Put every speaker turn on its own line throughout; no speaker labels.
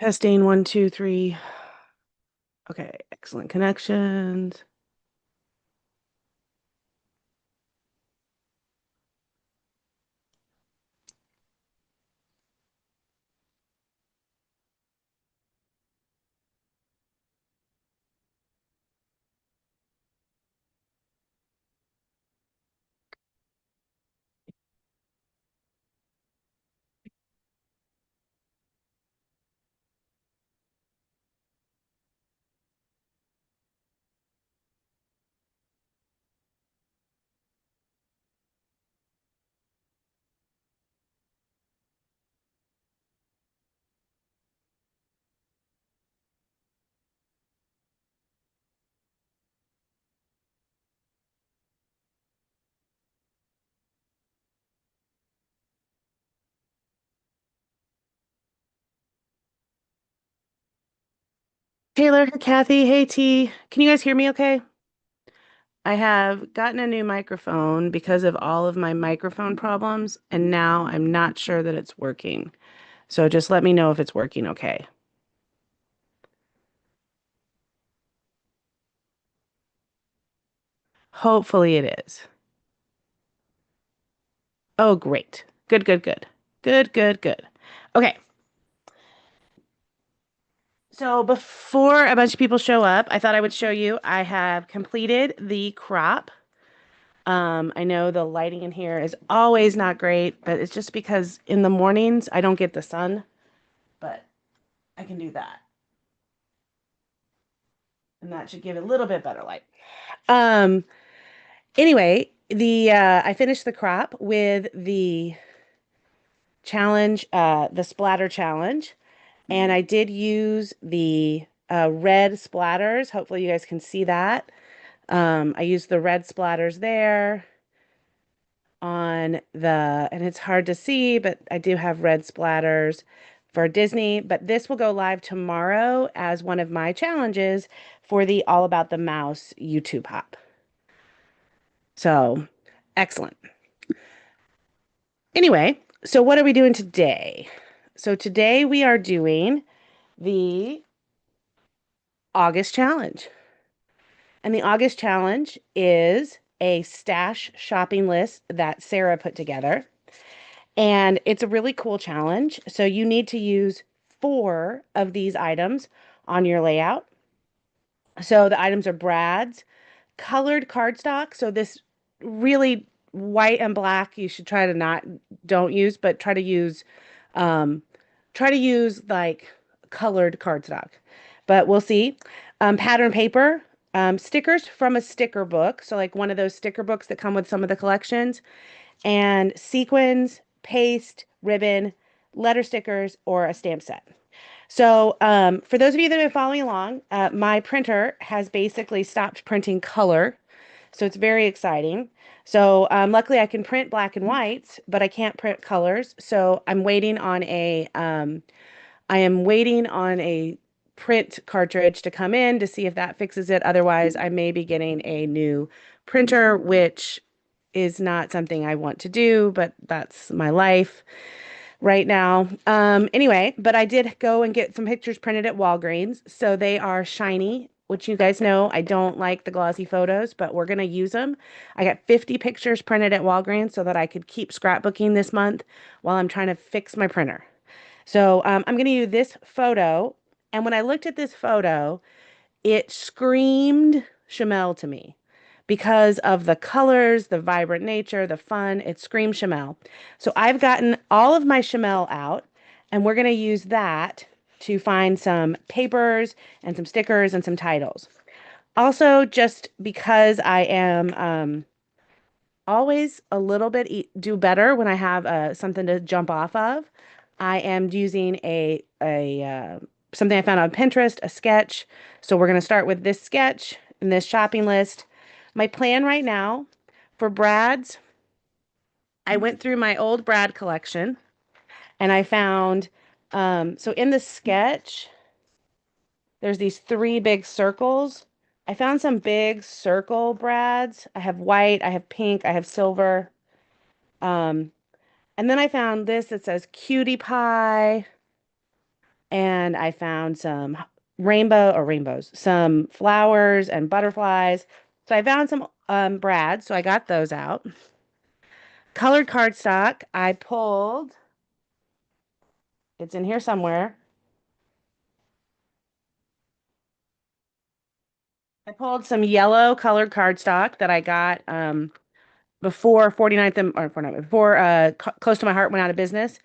Testing 1, 2, 3. Okay, excellent connections. Taylor, Kathy, hey T. Can you guys hear me okay? I have gotten a new microphone because of all of my microphone problems, and now I'm not sure that it's working. So just let me know if it's working okay. Hopefully it is. Oh, great. Good, good, good. Good, good, good. Okay. So before a bunch of people show up, I thought I would show you I have completed the crop. I know the lighting in here is always not great, but it's just because in the mornings I don't get the sun, but I can do that. And that should give it a little bit better light. Um, anyway, the I finished the crop with the challenge, the splatter challenge, and I did use the red splatters. Hopefully you guys can see that. I used the red splatters there on and it's hard to see, but I do have red splatters for Disney. But this will go live tomorrow as one of my challenges for the All About the Mouse YouTube hop. So excellent. Anyway, so what are we doing today? So today we are doing the August challenge. And the August challenge is a stash shopping list that Sarah put together. And it's a really cool challenge. So you need to use 4 of these items on your layout. So the items are Brad's colored cardstock. So this really white and black, you should try to not don't use, but um try to use like colored cardstock. But we'll see. Pattern paper, stickers from a sticker book. So like one of those sticker books that come with some of the collections, and sequins, paste, ribbon, letter stickers, or a stamp set. So, for those of you that have been following along, my printer has basically stopped printing color. So it's very exciting. So, luckily I can print black and whites, but I can't print colors. So I am waiting on a print cartridge to come in to see if that fixes it. Otherwise, I may be getting a new printer, which is not something I want to do, but that's my life right now. Anyway, but I did go and get some pictures printed at Walgreens. So they are shiny, which you guys know I don't like the glossy photos, but we're going to use them. I got 50 pictures printed at Walgreens so that I could keep scrapbooking this month while I'm trying to fix my printer. So I'm going to use this photo. And when I looked at this photo, it screamed Chamel to me because of the colors, the vibrant nature, the fun. It screams Chamel. So I've gotten all of my Chamel out, and we're going to use that to find some papers and some stickers and some titles. Also, just because I am always a little bit do better when I have something to jump off of, I am using a something I found on Pinterest, a sketch. So we're going to start with this sketch and this shopping list. My plan right now for Brad's, I went through my old Brad collection and I found, so in the sketch, there's these 3 big circles. I found some big circle Brads. I have white, I have pink, I have silver. Um, and then I found this that says cutie pie. and I found some rainbows, some flowers and butterflies. So I found some brads, so I got those out. Colored cardstock, I pulled, it's in here somewhere. I pulled some yellow colored cardstock that I got before 49th or 49th, before Close to My Heart went out of business.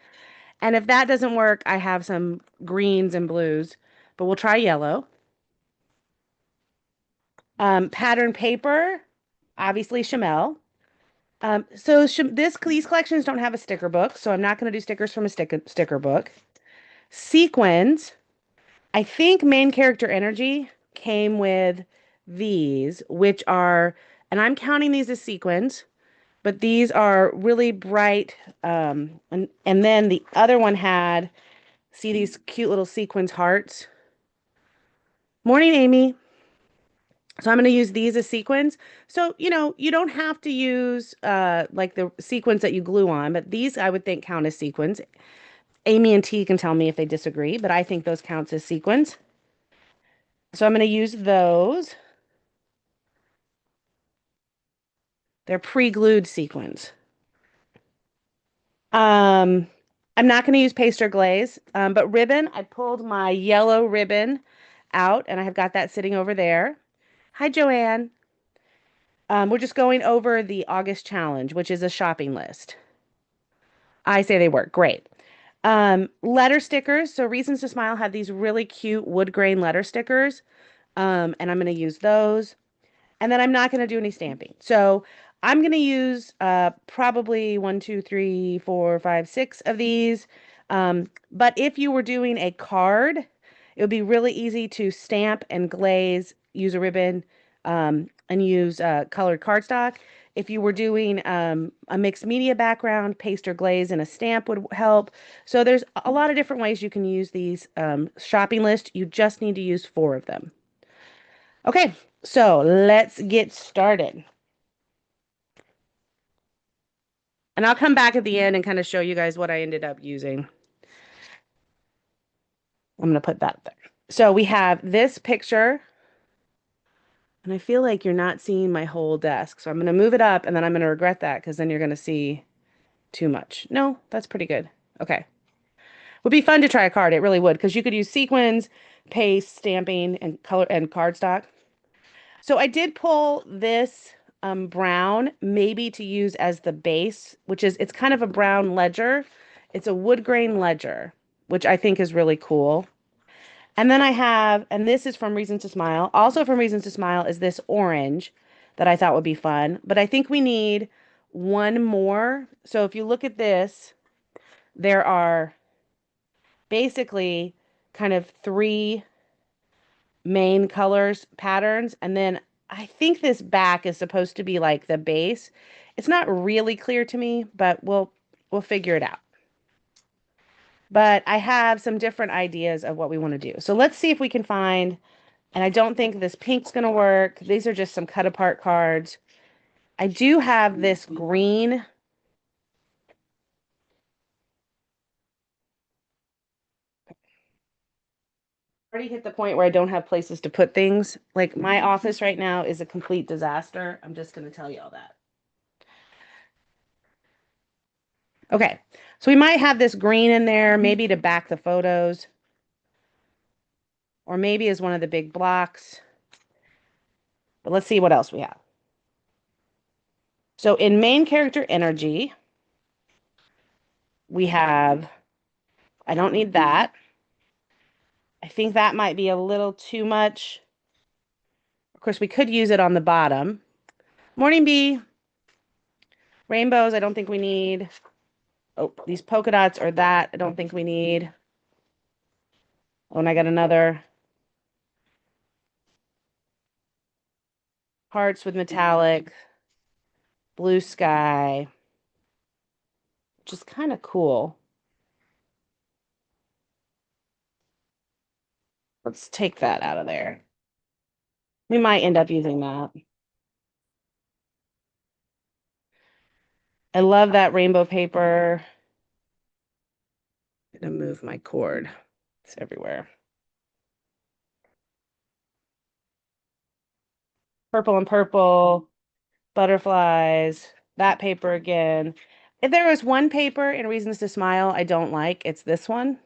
And if that doesn't work, I have some greens and blues, but we'll try yellow. Pattern paper, obviously Chamel. These collections don't have a sticker book, so I'm not going to do stickers from a sticker book. Sequins, I think main character energy came with these, which are, and I'm counting these as sequins, but these are really bright. And then the other one had, see these cute little sequins hearts. Morning, Amy. So I'm going to use these as sequins. So, you don't have to use like the sequins that you glue on, but these I would think count as sequins. Amy and T can tell me if they disagree, but I think those counts as sequins. So I'm going to use those. They're pre-glued sequins. Um, I'm not going to use paste glaze, but ribbon, I pulled my yellow ribbon out and I have got that sitting over there. Hi, Joanne. We're just going over the August challenge, which is a shopping list. I say they work. Great. Letter stickers. So Reasons to Smile had these really cute wood grain letter stickers. And I'm going to use those. And then I'm not going to do any stamping. So I'm going to use probably 1, 2, 3, 4, 5, 6 of these. But if you were doing a card, it would be really easy to stamp and glaze, use a ribbon, and use colored cardstock. If you were doing a mixed media background, paste or glaze and a stamp would help. So there's a lot of different ways you can use these shopping lists. You just need to use 4 of them. Okay, so let's get started. And I'll come back at the end and kind of show you guys what I ended up using. I'm going to put that there. So we have this picture. And I feel like you're not seeing my whole desk. So I'm going to move it up and then I'm going to regret that because then you're going to see too much. No, that's pretty good. Okay. Would be fun to try a card. It really would because you could use sequins, paste, stamping, and color and cardstock. So I did pull this brown maybe to use as the base, which is, it's kind of a brown ledger. It's a wood grain ledger, which I think is really cool. And then I have, and this is from Reasons to Smile. Also from Reasons to Smile is this orange that I thought would be fun. But I think we need one more. So if you look at this, there are basically kind of 3 main colors patterns. And then I think this back is supposed to be like the base. It's not really clear to me, but we'll figure it out. But I have some different ideas of what we want to do. So let's see if we can find, and I don't think this pink's going to work. These are just some cut apart cards. I do have this green. Already hit the point where I don't have places to put things. Like my office right now is a complete disaster. I'm just going to tell you all that. Okay, so we might have this green in there, maybe to back the photos, or maybe as one of the big blocks. But let's see what else we have. So in main character energy, we have, I don't need that. I think that might be a little too much. Of course, we could use it on the bottom. Morning bee. Rainbows, I don't think we need. Oh, these polka dots or that, I don't think we need. Oh, and I got another. Hearts with metallic. Blue sky. Which is kind of cool. Let's take that out of there. We might end up using that. I love that rainbow paper. I'm gonna move my cord. It's everywhere. Purple and purple, butterflies, that paper again. If there was one paper in Reasons to Smile I don't like, it's this one.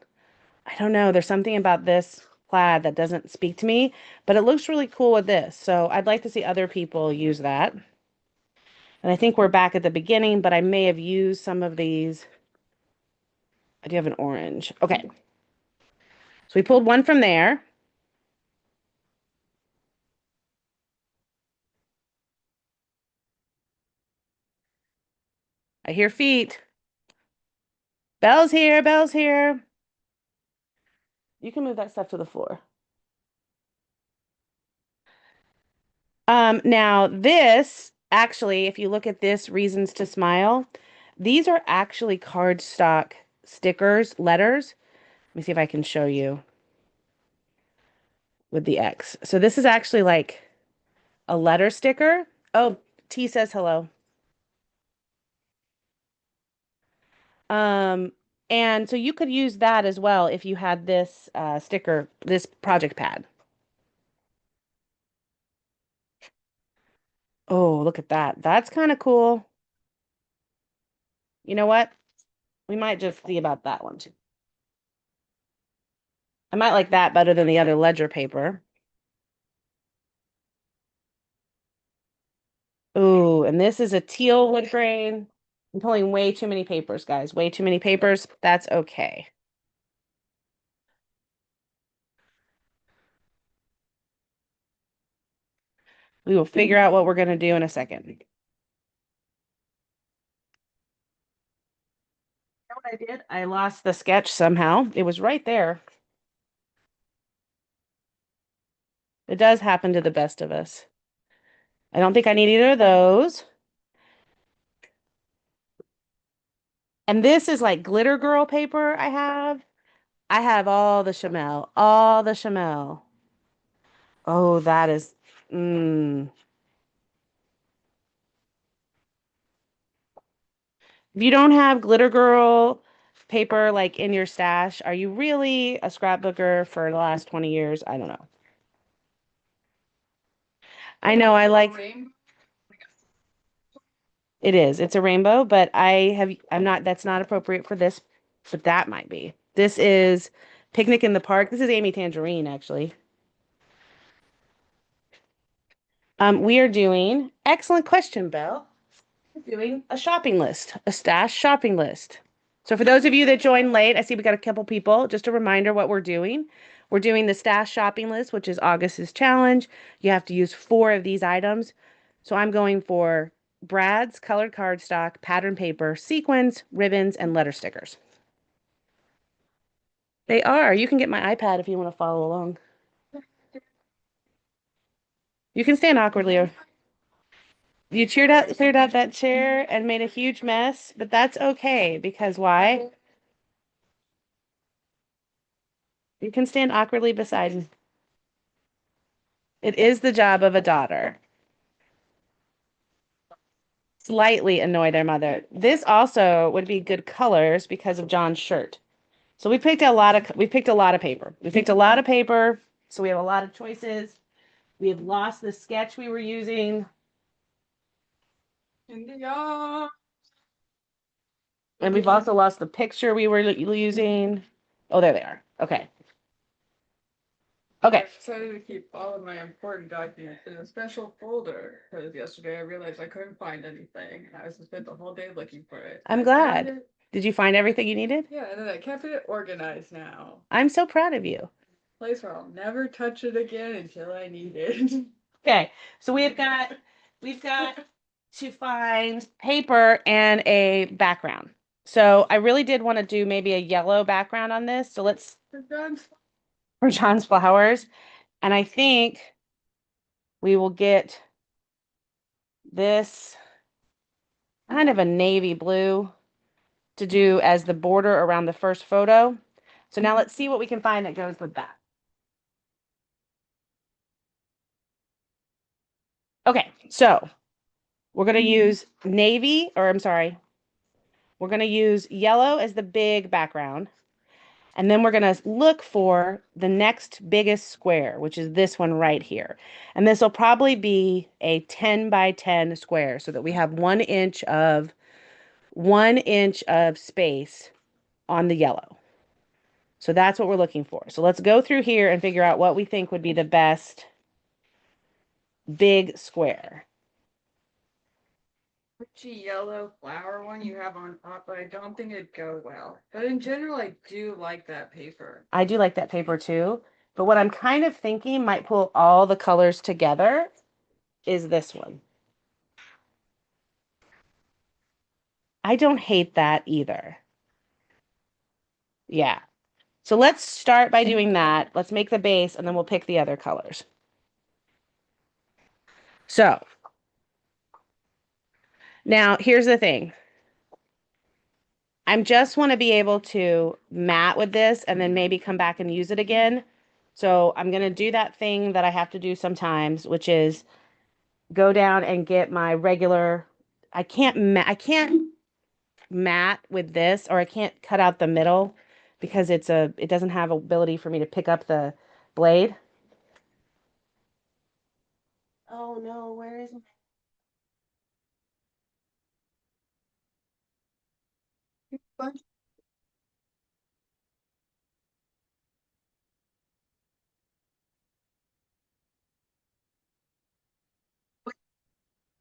I don't know. There's something about this plaid that doesn't speak to me, but it looks really cool with this. So I'd like to see other people use that. And I think we're back at the beginning, but I may have used some of these. I do have an orange. Okay. So we pulled one from there. I hear feet. Belle's here. Belle's here. You can move that stuff to the floor. Now this actually, if you look at this Reasons to Smile, these are actually cardstock stickers, letters. Let me see if I can show you with the X. So this is actually like a letter sticker. Oh, T says hello. Um, and so you could use that as well if you had this sticker, this project pad. Oh, look at that. That's kind of cool. You know what? We might just see about that one too. I might like that better than the other ledger paper. Ooh, and this is a teal wood grain. I'm pulling way too many papers, guys. Way too many papers. That's okay. We will figure out what we're going to do in a second. You know what I did? I lost the sketch somehow. It was right there. It does happen to the best of us. I don't think I need either of those. And this is like glitter girl paper I have. I have all the Chamel, all the Chamel. Oh, that is, mm. If you don't have glitter girl paper like in your stash, are you really a scrapbooker for the last 20 years? I don't know. I know I like it is. It's a rainbow, but I'm not that's not appropriate for this, but that might be. This is Picnic in the Park. This is Amy Tangerine, actually. We are doing, excellent question, Belle. We're doing a shopping list, a stash shopping list. So for those of you that joined late, I see we got a couple people. Just a reminder what we're doing. We're doing the stash shopping list, which is August's challenge. You have to use 4 of these items. So I'm going for Brad's colored cardstock, pattern paper, sequins, ribbons, and letter stickers. They are. You can get my iPad if you want to follow along. You can stand awkwardly. You cleared out that chair and made a huge mess, but that's okay because why? You can stand awkwardly beside me. It is the job of a daughter. Slightly annoy their mother. This also would be good colors because of John's shirt. So we picked a lot of paper. We picked a lot of paper, so we have a lot of choices. We have lost the sketch we were using. India. And we've also lost the picture we were using. Oh, there they are. Okay. Okay.
I decided to keep all of my important documents in a special folder because yesterday I realized I couldn't find anything and I spent the whole day looking for it.
I'm glad. Did you find everything you needed?
Yeah, and then I kept it organized now.
I'm so proud of you.
Place where I'll never touch it again until I need it.
Okay, so we've got to find paper and a background. So I really did want to do maybe a yellow background on this. So let's for John's flowers. And I think we will get this kind of a navy blue to do as the border around the first photo. So now let's see what we can find that goes with that. Okay, so we're going to use navy, or I'm sorry, we're going to use yellow as the big background. And then we're going to look for the next biggest square, which is this one right here. And this will probably be a 10 by 10 square so that we have 1 inch of space on the yellow. So that's what we're looking for. So let's go through here and figure out what we think would be the best big square.
Pretty yellow flower one you have on top, but I don't think it'd go well. But in general, I do like that paper.
I do like that paper too, but what I'm kind of thinking might pull all the colors together is this one. I don't hate that either. Yeah. So let's start by doing that. Let's make the base and then we'll pick the other colors. So now here's the thing. I just want to be able to matte with this and then maybe come back and use it again. So I'm going to do that thing that I have to do sometimes, which is go down and get my regular, I can't matte with this, or I can't cut out the middle because it doesn't have ability for me to pick up the blade. Oh no, where is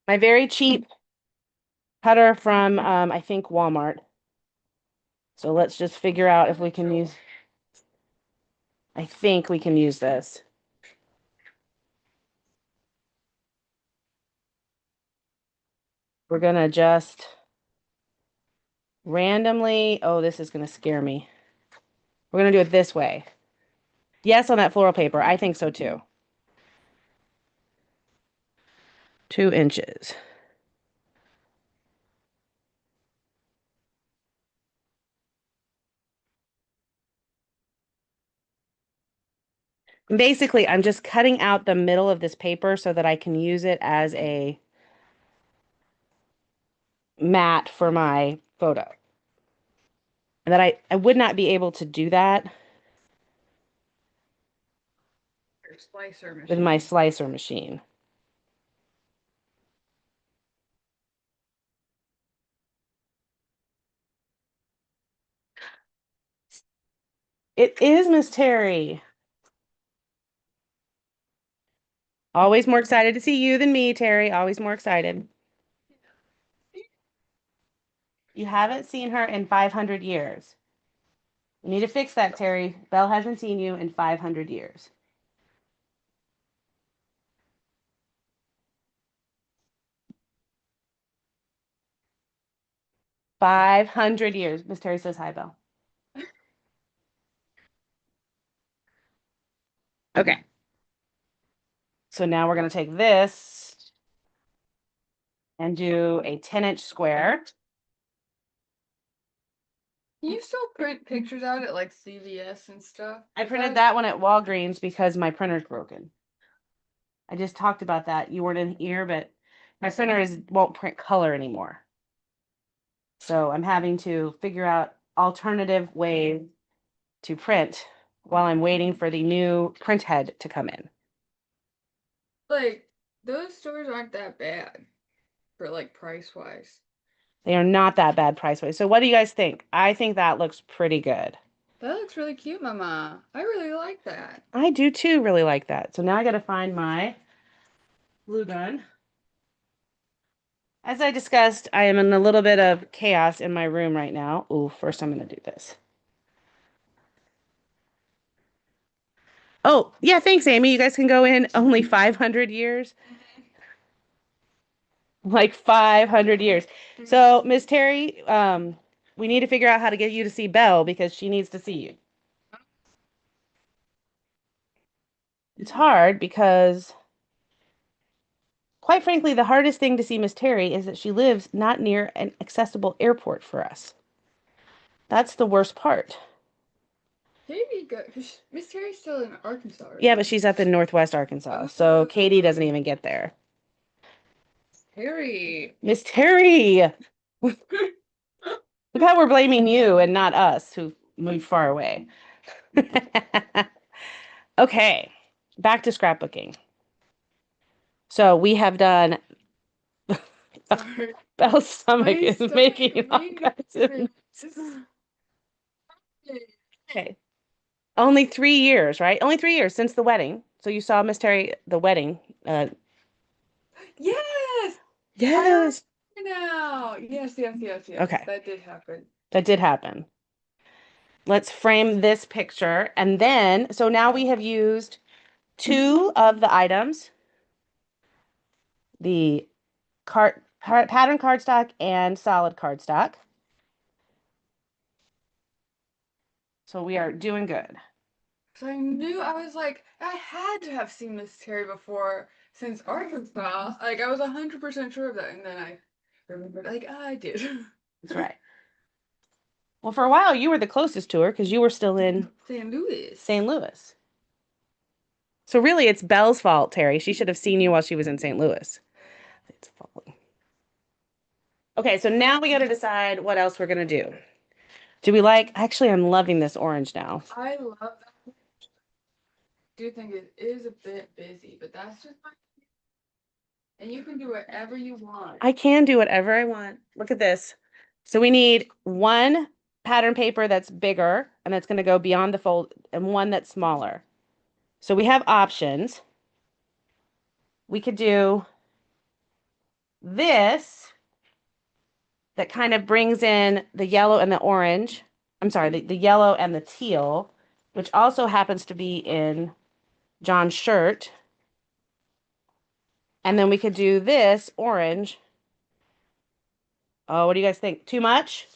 my very cheap cutter from I think Walmart. So let's just figure out if we can use, I think we can use this. We're gonna just randomly, oh, this is gonna scare me. We're gonna do it this way. Yes, on that floral paper. I think so too. 2 inches. Basically, I'm just cutting out the middle of this paper so that I can use it as a mat for my photo. And that I would not be able to do that
Your slicer
with
machine.
my slicer machine. It is Miss Terry. Always more excited to see you than me, Terry. Always more excited. You haven't seen her in 500 years. You need to fix that, Terry. Belle hasn't seen you in 500 years. 500 years. Miss Terry says hi, Belle. Okay. So now we're going to take this and do a 10-inch square.
Can you still print pictures out at like CVS and stuff?
I printed that one at Walgreens because my printer's broken. I just talked about that. You weren't in here, but my printer won't print color anymore. So I'm having to figure out alternative ways to print while I'm waiting for the new print head to come in.
Like, those stores aren't that bad for like price wise.
They are not that bad price wise. So what do you guys think? I think that looks pretty good.
That looks really cute, Mama. I really like that.
I do too really like that. So now I got to find my glue gun. As I discussed, I am in a little bit of chaos in my room right now. Ooh, first I'm going to do this. Oh, yeah, thanks, Amy. You guys can go in only 500 years. Like 500 years. So, Miss Terry, we need to figure out how to get you to see Belle because she needs to see you. It's hard because, quite frankly, the hardest thing to see Miss Terry is that she lives not near an accessible airport for us. That's the worst part.
Katie Miss Terry's still in Arkansas, right?
Yeah, but she's up in Northwest Arkansas, so Katie doesn't even get there.
Terry.
Miss Terry! Look how we're blaming you and not us, who move far away. Okay, back to scrapbooking. So we have done
Sorry.
Belle's stomach
My
is
stomach
making all
made
kinds of.
it.
Okay. Only 3 years, right? Only 3 years since the wedding. So you saw Miss Terry the wedding.
Yes, I
Yes.
remember now. Yes.
Okay,
That did happen.
that did happen. Let's frame this picture. And then, so now we have used two of the items, the pattern cardstock and solid cardstock. So we are doing good.
So I knew I was like, I had to have seen Miss Terry before since Arkansas. Like I was 100% sure of that, and then I remembered like I did.
That's right. Well, for a while you were the closest to her because you were still in
St. Louis.
St. Louis. So really, it's Belle's fault, Terry. She should have seen you while she was in St. Louis. It's falling. Okay, so now we got to decide what else we're gonna do. Do we like? Actually, I'm loving this orange now.
I love that. I do think it is a bit busy, but that's just my. And you can do whatever you want.
I can do whatever I want. Look at this. So we need one pattern paper that's bigger and that's going to go beyond the fold and one that's smaller. So we have options. We could do this that kind of brings in the yellow and the orange. I'm sorry, the yellow and the teal, which also happens to be in John's shirt. And then we could do this orange. Oh, what do you guys think? Too much?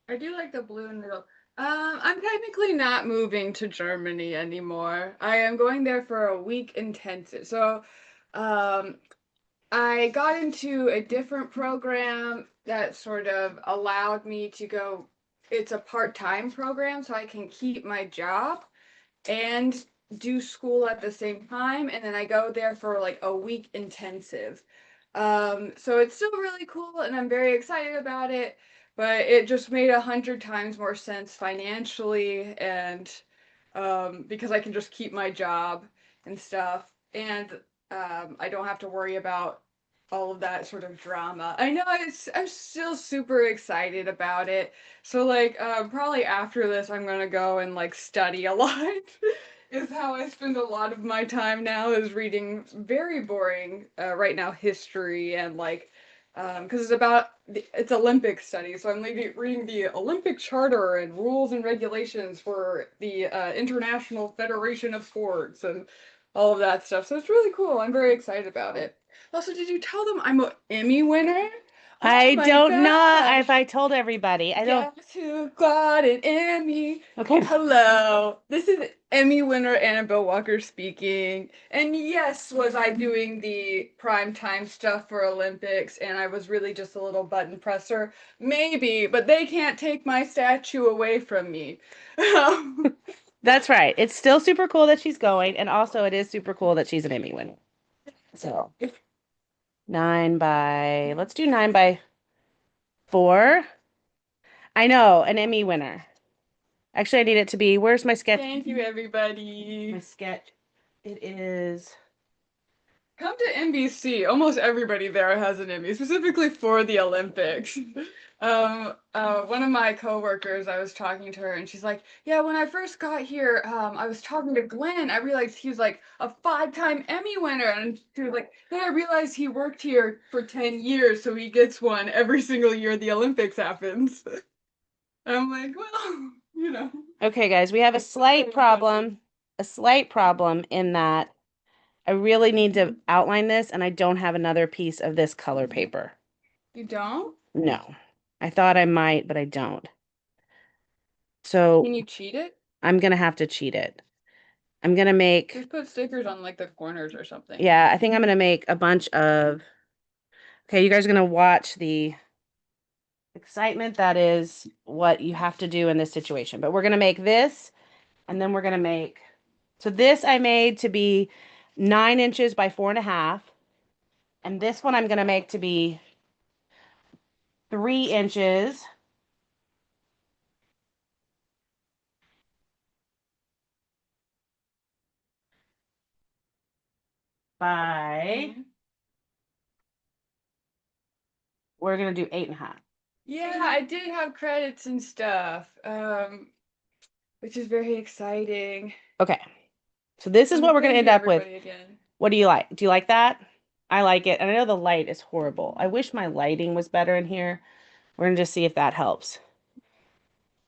I do like the blue in the middle. I'm technically not moving to Germany anymore. I am going there for a week intensive. So, um, I got into a different program that sort of allowed me to go. It's a part-time program, so I can keep my job and do school at the same time. And then I go there for like a week intensive. So it's still really cool, and I'm very excited about it. But it just made 100 times more sense financially, and because I can just keep my job and stuff, and I don't have to worry about all of that sort of drama. I know I'm still super excited about it. So like probably after this I'm gonna go and like study a lot. Is how I spend a lot of my time now is reading very boring right now history and like because it's Olympic studies, so I'm reading the Olympic Charter and rules and regulations for the International Federation of Sports and all of that stuff. So it's really cool. I'm very excited about it. Also, did you tell them I'm an Emmy winner? Oh
I
my
don't know
gosh.
if I told everybody. I don't.
Guess who got an Emmy?
Okay.
Hello. This is Emmy winner Annabelle Walker speaking. And yes, was I doing the prime time stuff for Olympics and I was really just a little button presser? Maybe, but they can't take my statue away from me.
That's right. It's still super cool that she's going, and also it is super cool that she's an Emmy winner. So let's do 9 by 4. I know, an Emmy winner. Actually, I need it to be, where's my sketch?
Thank you, everybody.
My sketch. It is,
Come to NBC. Almost everybody there has an Emmy, specifically for the Olympics. One of my coworkers, I was talking to her, and she's like, "Yeah, when I first got here, I was talking to Glenn. I realized he was like a 5-time Emmy winner, and she was like, then I realized he worked here for 10 years, so he gets one every single year the Olympics happens." I'm like, well, you know.
okay, guys, we have a slight problem in that I really need to outline this, and I don't have another piece of this color paper.
You don't?
No. I thought I might, but I don't. So
Can you cheat it?
I'm gonna have to cheat it. I'm gonna make,
Just put stickers on like the corners or something.
yeah, I think I'm gonna make a bunch of, okay, you guys are gonna watch the excitement that is what you have to do in this situation. But we're gonna make this, and then we're gonna make, so this I made to be 9 inches by 4.5. And this one I'm gonna make to be 3 inches by,
Mhm.
we're going to do 8.5.
Yeah, I did have credits and stuff, which is very exciting.
Okay. So this is what we're going to
Thank
end
you,
up with.
everybody, again.
What do you like? Do you like that? I like it. And I know the light is horrible. I wish my lighting was better in here. We're going to just see if that helps.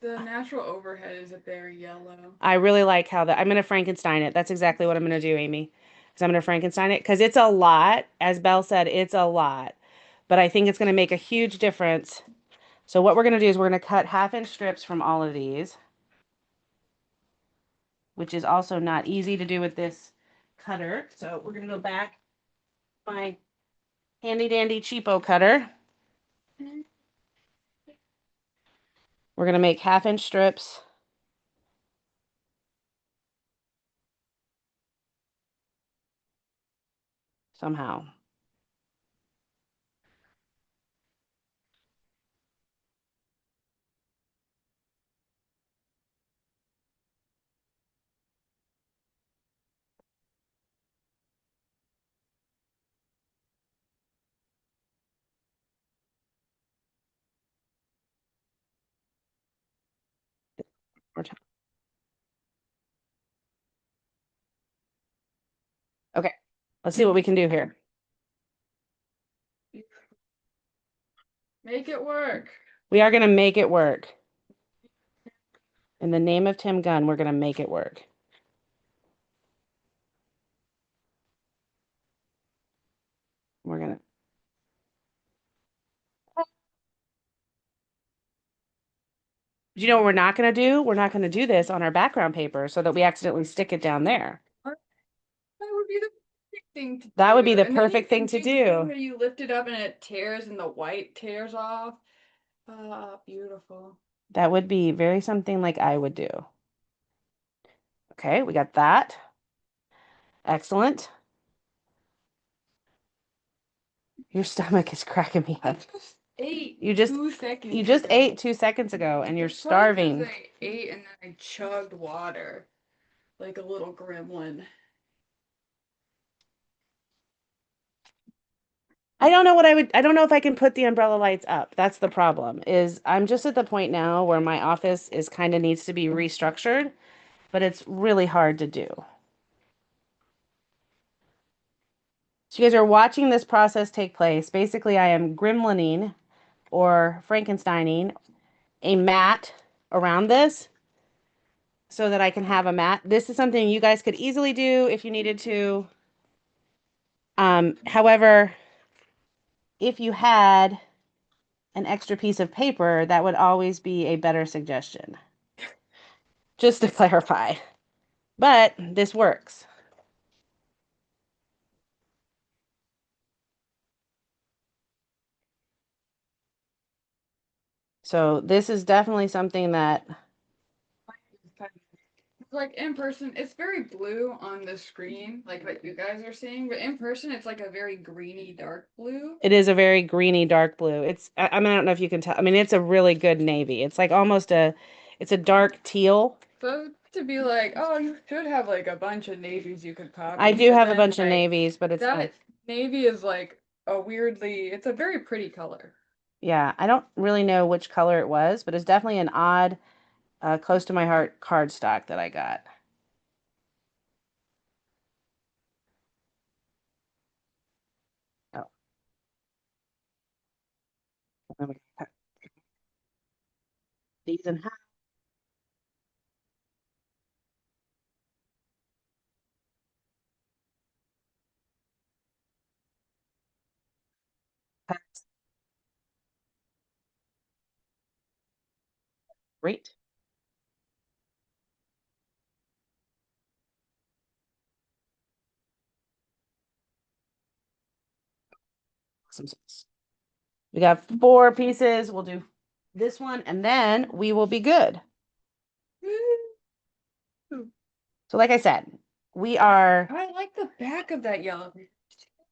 The natural overhead is a very yellow.
I really like how I'm going to Frankenstein it. That's exactly what I'm going to do, Amy. Because I'm going to Frankenstein it because it's a lot. As Belle said, it's a lot. But I think it's going to make a huge difference. So what we're going to do is we're going to cut 1/2 inch strips from all of these, which is also not easy to do with this cutter. So we're going to go back to my handy dandy cheapo cutter. We're going to make 1/2 inch strips. Somehow. More time. Okay, let's see what we can do here.
Make it work.
We are going to make it work. In the name of Tim Gunn, we're going to make it work. We're going to. You know what we're not going to do? We're not going to do this on our background paper so that we accidentally stick it down there.
That would be the perfect thing to do.
That would be the
And then
perfect thing to
you can
do.
where you lift it up and it tears and the white tears off. Ah, beautiful.
That would be very something like I would do. Okay, we got that. Excellent. Your stomach is cracking me up. You just
2 seconds.
You just
ago.
ate 2 seconds ago and you're
It's probably 'cause
starving.
I ate and then I chugged water like a little gremlin.
I don't know if I can put the umbrella lights up. That's the problem. Is I'm just at the point now where my office is kind of needs to be restructured, but it's really hard to do. So you guys are watching this process take place. Basically, I am gremlining or Frankensteining a mat around this so that I can have a mat. This is something you guys could easily do if you needed to. However, if you had an extra piece of paper, that would always be a better suggestion. Just to clarify. But this works. So this is definitely something that
Like in person, it's very blue on the screen, like what you guys are seeing, but in person, it's like a very greeny dark blue.
it is a very greeny dark blue. I mean, I don't know if you can tell. I mean, it's a really good navy. It's like it's a dark teal.
So to be like, oh, you should have like a bunch of navies you could copy.
I do
but
have a
then,
bunch of
like,
navies, but it's
that navy is like it's a very pretty color.
yeah, I don't really know which color it was, but it's definitely an odd, close to my heart cardstock that I got. Oh, let me cut these in half. Great. Some sauce. We got 4 pieces. We'll do this one, and then we will be good. So, like I said, we are.
I like the back of that yellow paper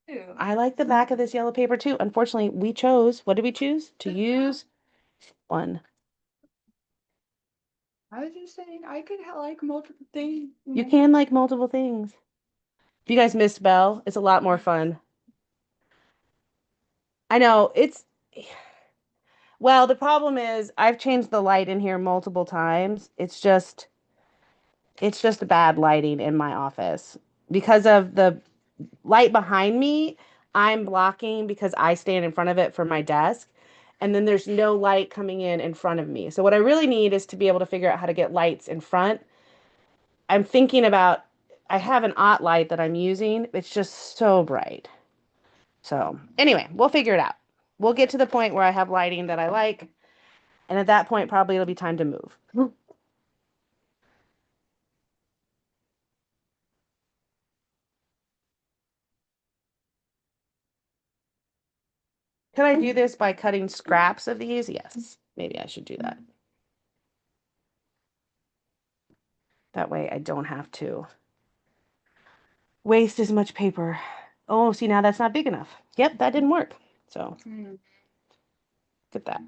too.
I like the back of this yellow paper too. Unfortunately, we chose. What did we choose? To use one.
I was just saying I could like multiple things.
You can like multiple things. If you guys missed Belle, it's a lot more fun. I know well, the problem is I've changed the light in here multiple times. It's just bad lighting in my office. Because of the light behind me, I'm blocking because I stand in front of it for my desk. And then there's no light coming in front of me. So what I really need is to be able to figure out how to get lights in front. I'm thinking about, I have an OT light that I'm using. It's just so bright. So anyway, we'll figure it out. We'll get to the point where I have lighting that I like. And at that point, probably it'll be time to move. Could I do this by cutting scraps of these? Yes, maybe I should do that. That way I don't have to waste as much paper. Oh, see, now that's not big enough. Yep, that didn't work. So look at that.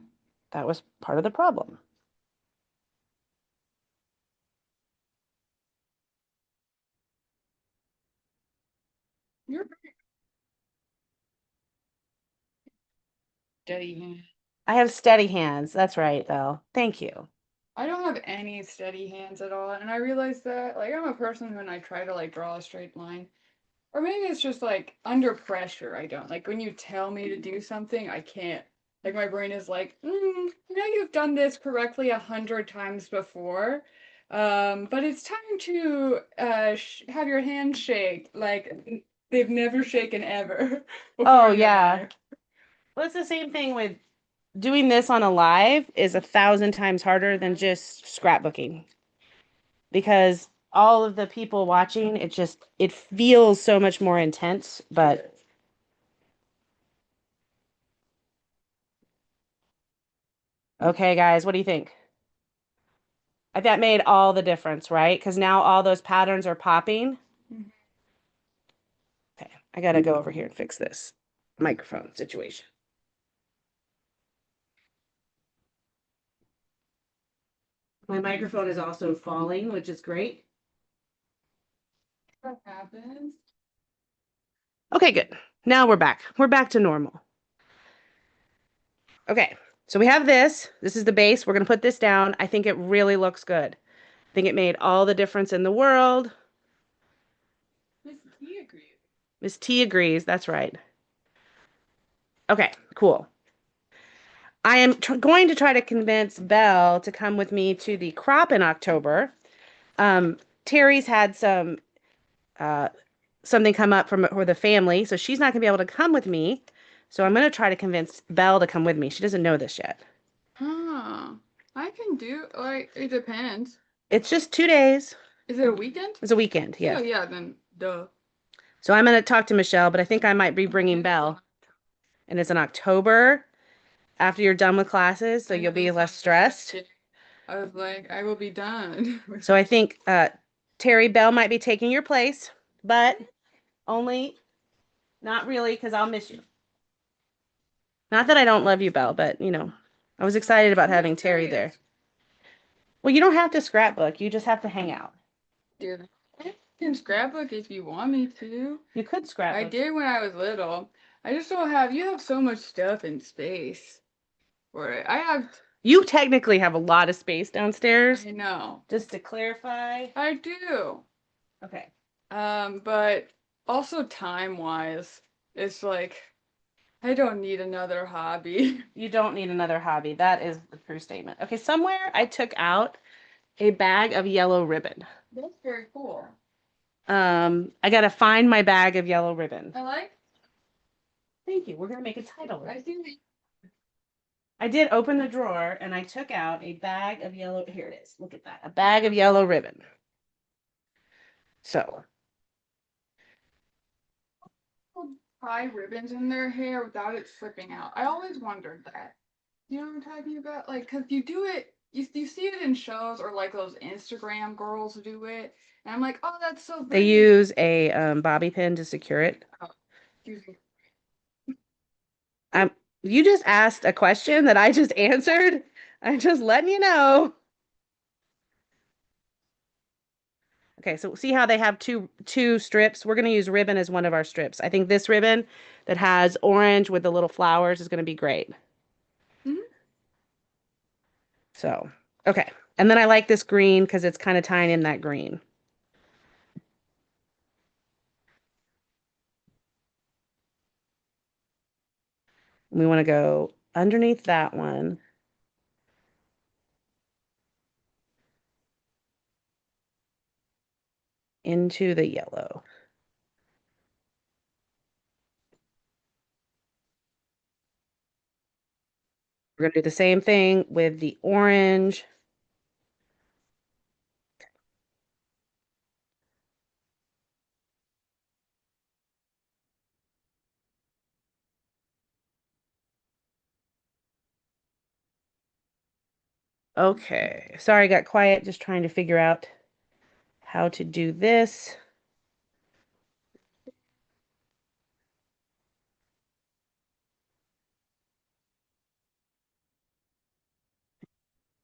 That was part of the problem.
You're steady hand.
I have steady hands. That's right, Belle. Thank you.
I don't have any steady hands at all, and I realize that like I'm a person when I try to like draw a straight line. Or maybe it's just like under pressure, I don't. Like when you tell me to do something, I can't. Like my brain is like, I know you've done this correctly 100 times before, but it's time to have your hand shake like they've never shaken ever before
Oh,
in their
yeah.
life.
Well, it's the same thing with doing this on a live is 1,000 times harder than just scrapbooking because all of the people watching, it feels so much more intense, but okay, guys, what do you think? That made all the difference, right? Because now all those patterns are popping.
Mhm.
Okay, I gotta go over here and fix this microphone situation. My microphone is also falling, which is great.
What happens?
Okay, good. Now we're back. We're back to normal. Okay, so we have this. This is the base. We're gonna put this down. I think it really looks good. I think it made all the difference in the world.
Miss T agrees.
Miss T agrees. That's right. Okay, cool. I am going to try to convince Belle to come with me to the crop in October. Terry's had uh, something come up from for the family, so she's not gonna be able to come with me. So I'm gonna try to convince Belle to come with me. She doesn't know this yet.
Huh. I can do like it depends.
It's just 2 days.
Is it a weekend?
It's a weekend,
Oh
yeah.
yeah, then duh.
So I'm gonna talk to Michelle, but I think I might be bringing Belle, and it's in October after you're done with classes, so you'll be less stressed.
I was like, I will be done.
So I think Terry Belle might be taking your place, but only not really because I'll miss you. Not that I don't love you, Belle, but I was excited about having Terry there. Well, you don't have to scrapbook. You just have to hang out.
Dude, I can scrapbook if you want me to.
You could
I
scrapbook.
did when I was little. I just don't have, you have so much stuff in space for it.
You technically have a lot of space downstairs.
I know.
Just to clarify.
I do.
Okay.
But also time-wise, it's like, I don't need another hobby.
You don't need another hobby. That is the true statement. Okay, somewhere I took out a bag of yellow ribbon.
That's very cool.
I gotta find my bag of yellow ribbon.
I like.
Thank you. We're gonna make a title.
I see.
I did open the drawer and I took out a bag of yellow. Here it is. Look at that. A bag of yellow ribbon. So
Tie ribbons in their hair without it slipping out. I always wondered that. You know what I'm talking about? Like, cause you do it, you see it in shows or like those Instagram girls do it, and I'm like, oh, that's so
they
pretty.
use a bobby pin to secure it.
Excuse me.
You just asked a question that I just answered. I'm just letting you know. Okay, so see how they have two strips? We're going to use ribbon as one of our strips. I think this ribbon that has orange with the little flowers is going to be great.
Mhm.
So, okay. And then I like this green because it's kind of tying in that green. We want to go underneath that one. Into the yellow. We're going to do the same thing with the orange. Okay, sorry, I got quiet just trying to figure out how to do this.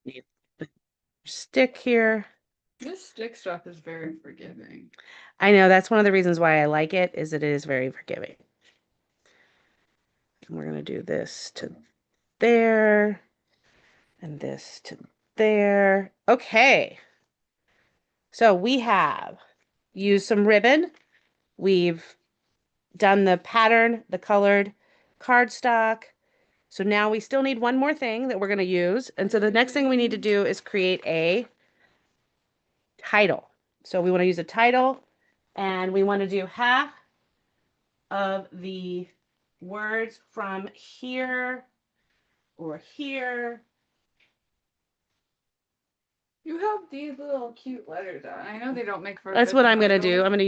Need the stick here.
This stick stuff is very forgiving.
I know that's one of the reasons why I like it is that it is very forgiving. And we're going to do this to there and this to there. Okay. So we have used some ribbon. We've done the pattern, the colored cardstock. So now we still need one more thing that we're going to use. And so the next thing we need to do is create a title. So we want to use a title and we want to do half of the words from here or here.
You have these little cute letters on. I know they don't make for a
That's
good
what I'm going to
title.
do. I'm going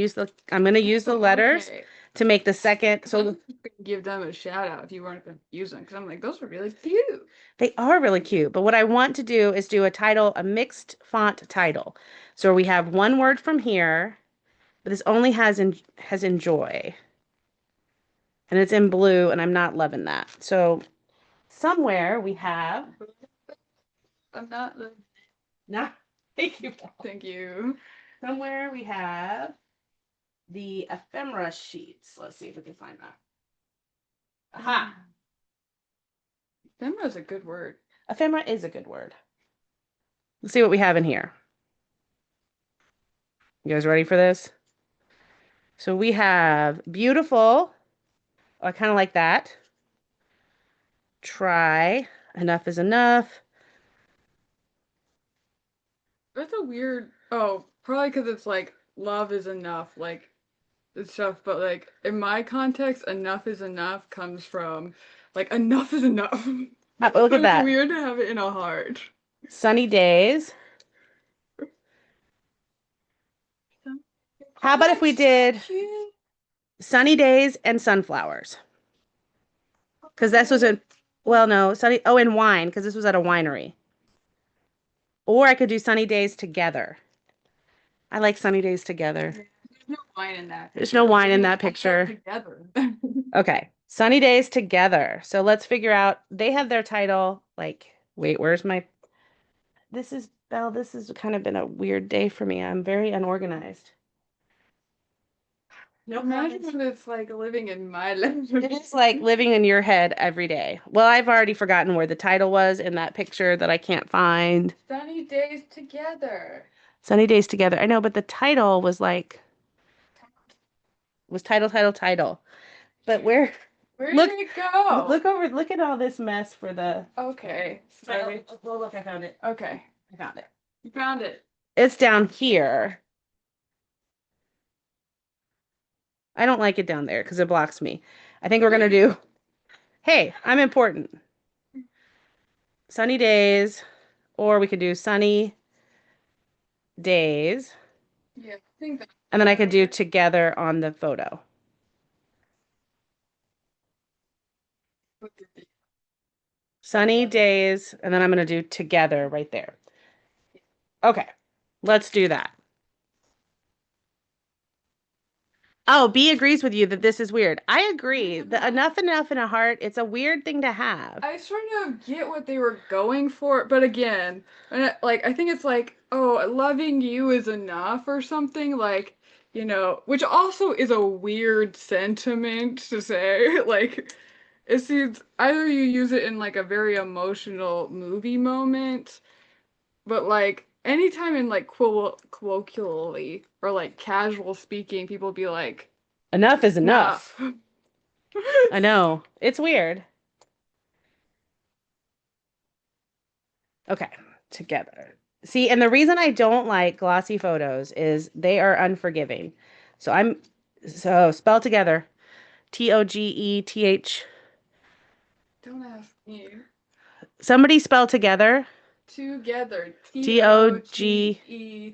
to use the letters
Okay.
to make the second.
I'm
So
gonna give them a shout out if you weren't gonna use them because I'm like, those are really cute.
they are really cute. But what I want to do is do a title, a mixed font title. So we have one word from here, but this only has enjoy. And it's in blue, and I'm not loving that. So somewhere we have.
I'm not.
No, thank you.
Thank you.
Somewhere we have the ephemera sheets. Let's see if we can find that. Aha!
Ephemera is a good word.
Ephemera is a good word. Let's see what we have in here. You guys ready for this? So we have beautiful. Oh, I kind of like that. Try. Enough is enough.
That's a weird. Oh, probably because it's like love is enough, like and stuff. But like in my context, enough is enough comes from like enough is enough.
Look
So
at
it's
that.
weird to have it in a heart.
Sunny days. How about if we did sunny days and sunflowers? Because this was a, well, no, sunny, oh, and wine, because this was at a winery. Or I could do sunny days together. I like sunny days together.
There's no wine in that.
There's no wine in
They
that
all
picture.
together.
Okay, sunny days together. So let's figure out, they have their title, like, wait, where's my, this is, Belle, this has kind of been a weird day for me. I'm very unorganized. No
Imagine
comments.
what it's like living in my life.
It is like living in your head every day. Well, I've already forgotten where the title was in that picture that I can't find.
Sunny days together.
Sunny days together. I know, but the title was like, was title. But where,
Where
look,
did it go?
look at all this mess for the,
Okay. Sorry.
oh, look, I found it.
Okay.
I found it.
You found it.
It's down here. I don't like it down there because it blocks me. I think we're gonna do, hey, I'm important. Sunny days, or we could do sunny days,
Yeah, I think that.
and then I could do together on the photo. Sunny days, and then I'm gonna do together right there. Okay, let's do that. Oh, B agrees with you that this is weird. I agree. The enough enough in a heart, it's a weird thing to have.
I sort of get what they were going for, but again, like I think it's like, oh, loving you is enough or something like, which also is a weird sentiment to say. Like, it seems either you use it in like a very emotional movie moment, but like anytime in like colloquially or like casual speaking, people be like,
Enough is enough.
enough.
I know. It's weird. Okay, together. See, and the reason I don't like glossy photos is they are unforgiving. So spell together. Togeth.
Don't ask me.
Somebody spell together.
Together.
Tog.
Together.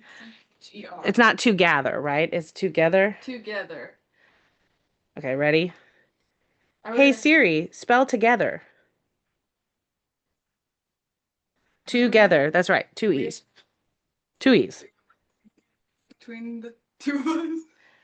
It's not together, right? It's together.
Together.
Okay, ready?
I
Hey
would
Siri, spell together.
really
Together. That's right. Two E's. Two E's.
between the two of us.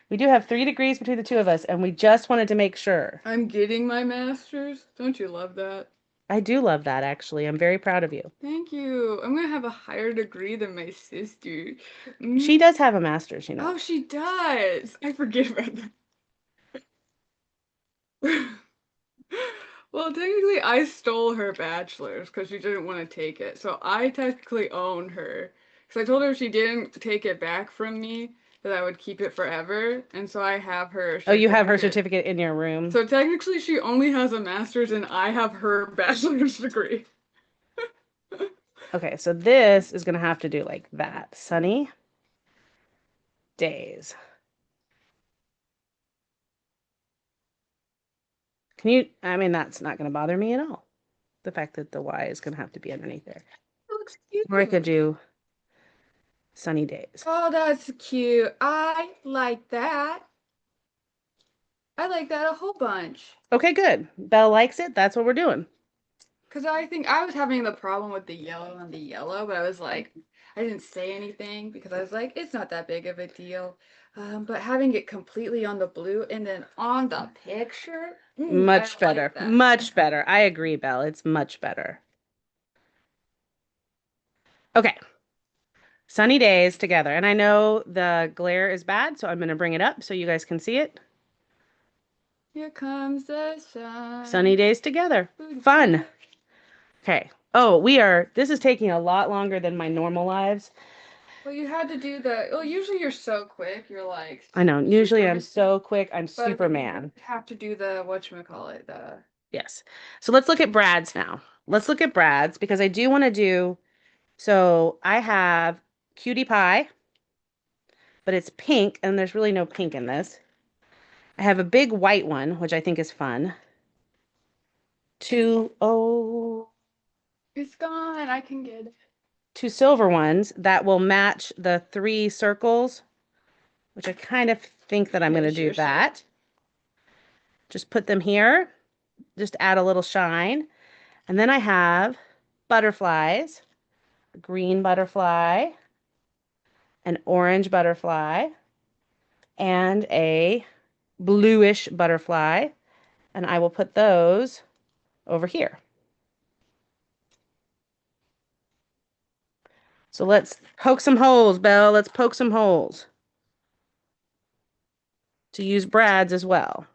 We do have 3 degrees between the two of us, and we just wanted to make sure.
I'm getting my master's. Don't you love that?
I do love that, actually. I'm very proud of you.
Thank you. I'm gonna have a higher degree than my sister.
She does have a master's,
Oh, she does. I forget about that. Well, technically, I stole her bachelor's because she didn't want to take it. So I technically own her. Because I told her if she didn't take it back from me, that I would keep it forever. And so I have her
Oh, you have her
certificate.
certificate in your room.
So technically, she only has a master's, and I have her bachelor's degree.
Okay, so this is going to have to do like that. Sunny days. I mean, that's not going to bother me at all. The fact that the Y is going to have to be underneath there.
It looks cute.
Or I could do sunny days.
Oh, that's cute. I like that. I like that a whole bunch.
Okay, good. Belle likes it. That's what we're doing.
Because I think I was having the problem with the yellow and the yellow, but I was like, I didn't say anything because I was like, it's not that big of a deal. But having it completely on the blue and then on the picture,
Much
I
better.
like that.
Much better. I agree, Belle. It's much better. Okay. Sunny days together. And I know the glare is bad, so I'm going to bring it up so you guys can see it.
Here comes the sun.
Sunny days together. Fun. Okay. Oh, this is taking a lot longer than my normal lives.
Well, you had to do well, usually you're so quick. You're like,
I know. Usually I'm so quick. I'm
but
Superman.
you have to do the, whatchamacallit,
Yes. So let's look at Brad's now. Let's look at Brad's because I do want to do, so I have Cutie Pie, but it's pink and there's really no pink in this. I have a big white one, which I think is fun.
It's gone. I can get it.
2 silver ones that will match the 3 circles, which I kind of think that I'm going to do that. Just put them here, just add a little shine. And then I have butterflies, a green butterfly, an orange butterfly, and a bluish butterfly. And I will put those over here. So let's poke some holes, Belle. Let's poke some holes to use Brad's as well.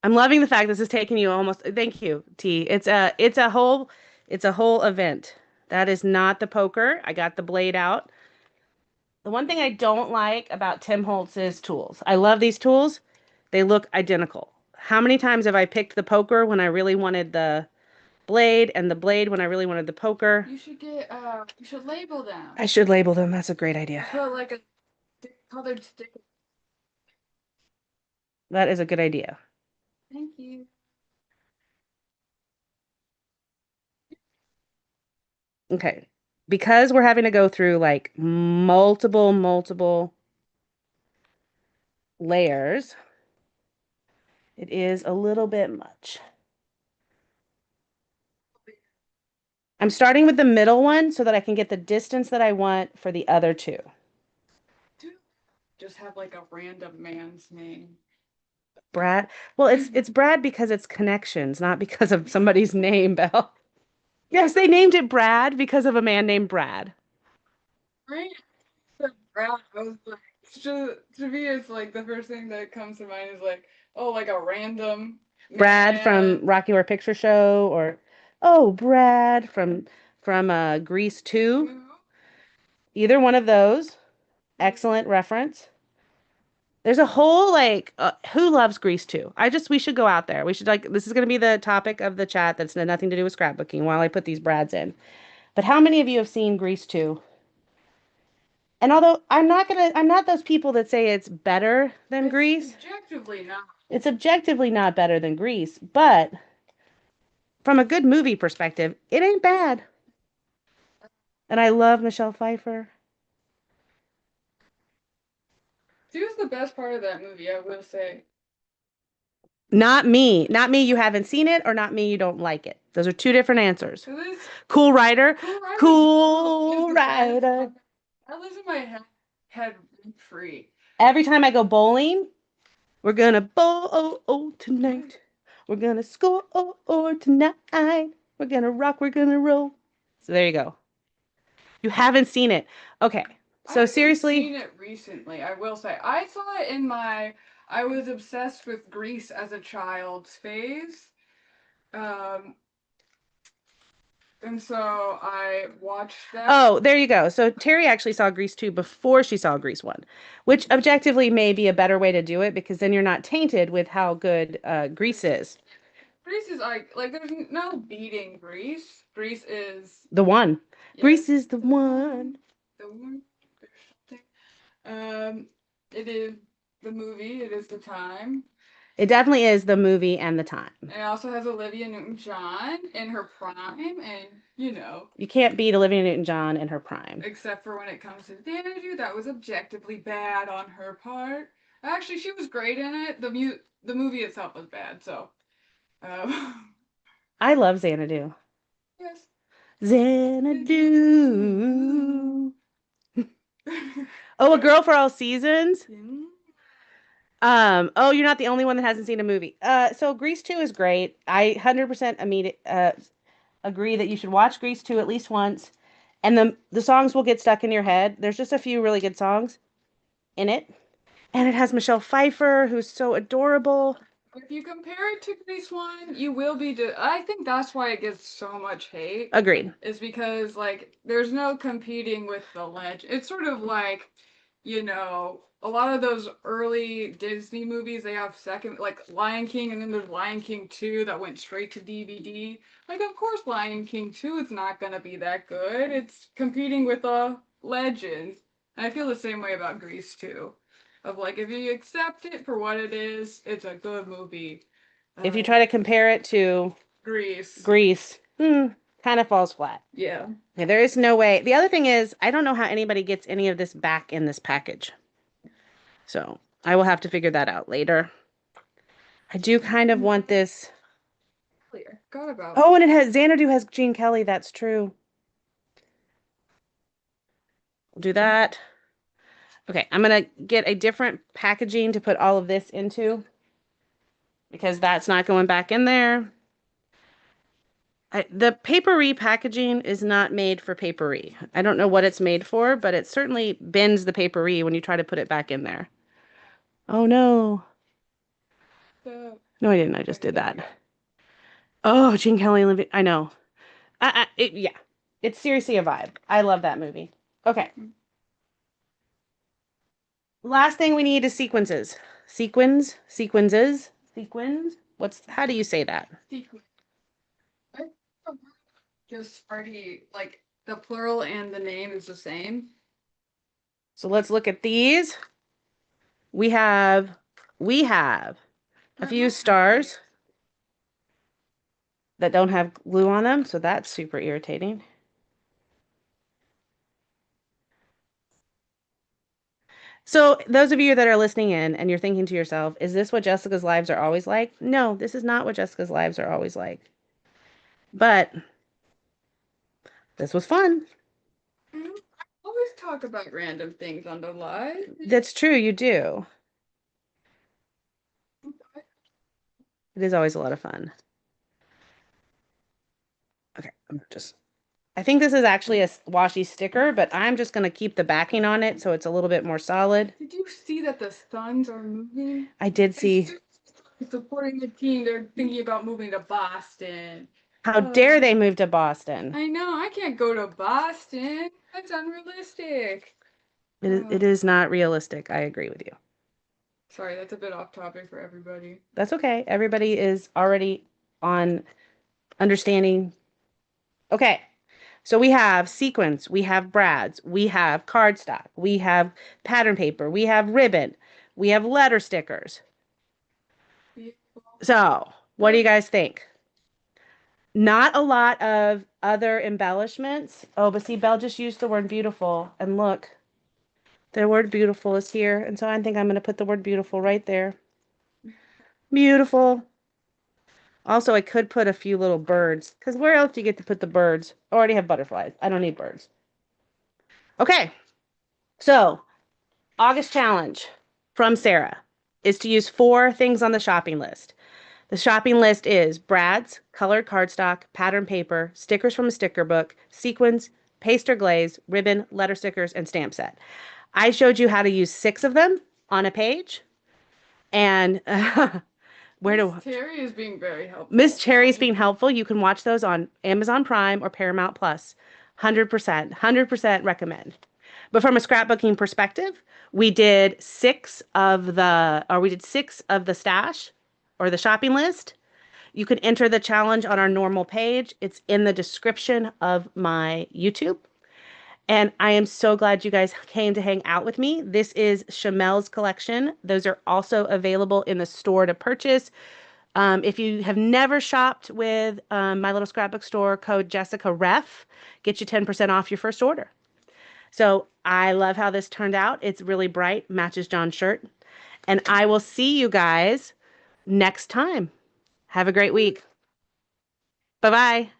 I'm loving the fact this is taking you almost, thank you, T. It's a whole event. That is not the poker. I got the blade out. The one thing I don't like about Tim Holtz's tools, I love these tools. They look identical. How many times have I picked the poker when I really wanted the blade and the blade when I really wanted the poker?
You should label them.
I should label them. That's a great idea.
Put like a colored sticker.
That is a good idea.
Thank you.
Okay. Because we're having to go through like multiple layers, it is a little bit much. I'm starting with the middle one so that I can get the distance that I want for the other two.
Just have like a random man's name.
Brad. Well, it's Brad because it's connections, not because of somebody's name, Belle. Yes, they named it Brad because of a man named Brad.
Right? The Brown, I was like, to me, it's like the first thing that comes to mind is like, oh, like a random
Brad from
man.
Rocky Horror Picture Show, or oh, Brad from Grease 2.
Who?
Either one of those. Excellent reference. There's a whole like who loves Grease 2? We should go out there. We should like this is going to be the topic of the chat that's nothing to do with scrapbooking while I put these Brads in. But how many of you have seen Grease 2? And although I'm not those people that say it's better than
It's
Grease.
objectively not.
It's objectively not better than Grease, but from a good movie perspective, it ain't bad. And I love Michelle Pfeiffer.
She was the best part of that movie, I will say.
Not me. Not me, you haven't seen it, or not me, you don't like it. Those are two different answers.
It was
Cool Rider.
Cool Rider.
Cool Rider.
That lives in my head free.
Every time I go bowling, we're gonna bowl tonight. We're gonna score tonight. We're gonna rock, we're gonna roll. So there you go. You haven't seen it. Okay. So seriously,
I've seen it recently, I will say. I saw it in my I was obsessed with Grease as a child's phase. Um, and so I watched that.
oh, there you go. So Terry actually saw Grease 2 before she saw Grease 1, which objectively may be a better way to do it because then you're not tainted with how good Grease is.
Grease is like there's no beating Grease. Grease is
The one.
yes,
Grease is the one.
the one. There's something. It is the movie. It is the time.
It definitely is the movie and the time.
It also has Olivia Newton-John in her prime, and you know,
You can't beat Olivia Newton-John in her prime.
except for when it comes to Xanadu, that was objectively bad on her part. Actually, she was great in it. The movie itself was bad, so.
I love Xanadu.
Yes.
Xanadu. Oh, A Girl for All Seasons. Oh, you're not the only one that hasn't seen a movie. So Grease 2 is great. I 100% agree that you should watch Grease 2 at least once. And the songs will get stuck in your head. There's just a few really good songs in it. And it has Michelle Pfeiffer, who's so adorable.
If you compare it to Grease 1, you will be. I think that's why it gets so much hate.
Agreed.
Is because like there's no competing with the legend. It's sort of like, you know, a lot of those early Disney movies, they have second, like Lion King, and then there's Lion King 2 that went straight to DVD. Like, of course, Lion King 2 is not gonna be that good. It's competing with a legend. And I feel the same way about Grease 2. Of like, if you accept it for what it is, it's a good movie.
If you try to compare it to Grease, kind of falls flat.
Yeah.
Okay, there is no way. The other thing is, I don't know how anybody gets any of this back in this package. So I will have to figure that out later. I do kind of want this.
Clear. Got about.
Oh, and it has Xanadu has Gene Kelly. That's true. We'll do that. Okay, I'm gonna get a different packaging to put all of this into because that's not going back in there. The papery packaging is not made for papery. I don't know what it's made for, but it certainly bends the papery when you try to put it back in there. Oh no. No, I didn't. I just did that. Oh, Gene Kelly, I know. Yeah, it's seriously a vibe. I love that movie. Okay. Last thing we need is sequences. Sequences. How do you say that?
Sequence. Just already like the plural and the name is the same.
So let's look at these. We have a few stars that don't have glue on them, so that's super irritating. So those of you that are listening in and you're thinking to yourself, is this what Jessica's lives are always like? No, this is not what Jessica's lives are always like. But This was fun.
I always talk about random things on the live.
That's true, you do. It is always a lot of fun. Okay, I think this is actually a washi sticker, but I'm just going to keep the backing on it so it's a little bit more solid.
Did you see that the Suns are moving?
I did see.
Supporting the team. They're thinking about moving to Boston.
How dare they move to Boston?
I know. I can't go to Boston. That's unrealistic.
It is not realistic. I agree with you.
Sorry, that's a bit off topic for everybody.
That's okay. Everybody is already on understanding. Okay. So we have sequins, we have brads, we have cardstock, we have pattern paper, we have ribbon, we have letter stickers. So, what do you guys think? Not a lot of other embellishments. Oh, but see, Belle just used the word beautiful. And look, the word beautiful is here. And so I think I'm going to put the word beautiful right there. Beautiful. Also, I could put a few little birds, because where else do you get to put the birds? I already have butterflies. I don't need birds. Okay. So, August challenge from Sarah is to use 4 things on the shopping list. The shopping list is brads, colored cardstock, pattern paper, stickers from a sticker book, sequins, paste or glaze, ribbon, letter stickers, and stamp set. I showed you how to use 6 of them on a page. And
Miss Terry is being very helpful.
Miss Cherry's being helpful. You can watch those on Amazon Prime or Paramount Plus. 100% recommend. But from a scrapbooking perspective, we did 6 of the stash or the shopping list. You can enter the challenge on our normal page. It's in the description of my YouTube. And I am so glad you guys came to hang out with me. This is Chamel's collection. Those are also available in the store to purchase. If you have never shopped with My Little Scrapbook Store, code Jessica Ref, get you 10% off your first order. So I love how this turned out. It's really bright, matches John's shirt. And I will see you guys next time. Have a great week. Bye-bye.